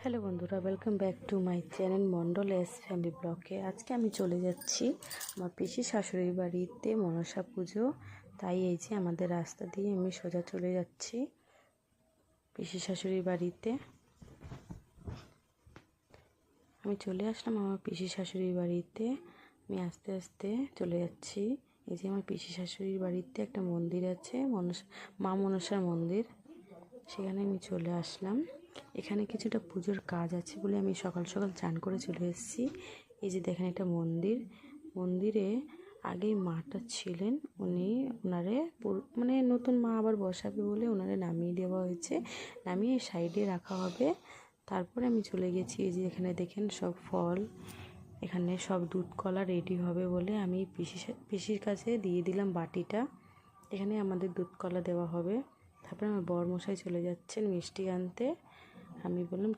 Hello বন্ধুরা, welcome back to my channel Mondal S family ব্লগে। আজকে আমি চলে যাচ্ছি আমার পিসি শাশুড়ির বাড়িতে মনসা পুজো। তাই এই যে আমাদের রাস্তা দিয়ে আমি সোজা চলে যাচ্ছি পিসি শাশুড়ির বাড়িতে। আমি চলে আসলাম আমার পিসি শাশুড়ির বাড়িতে। আমি আস্তে আস্তে চলে যাচ্ছি। এই যে আমার পিসি শাশুড়ির বাড়িতে একটা মন্দির আছে, মা মনসার মন্দির, সেখানে আমি চলে আসলাম। এখানে কিছুটা পুজোর কাজ আছে বলে আমি সকাল সকাল চান করে চলে এসেছি। এই যে দেখেন, এটা মন্দিরে আগেই মাটা ছিলেন, ওনারে মানে নতুন মা আবার বসাবে বলে ওনারে নামিয়ে দেওয়া হয়েছে, নামিয়ে সাইডে রাখা হবে। তারপরে আমি চলে গেছি। এই যে এখানে দেখেন সব ফল, এখানে সব দুধ কলা রেডি হবে বলে আমি পিসির কাছে দিয়ে দিলাম বাটিটা। এখানে আমাদের দুধ কলা দেওয়া হবে। তারপরে আমার বরমশাই চলে যাচ্ছেন মিষ্টি আনতে। আমি বললাম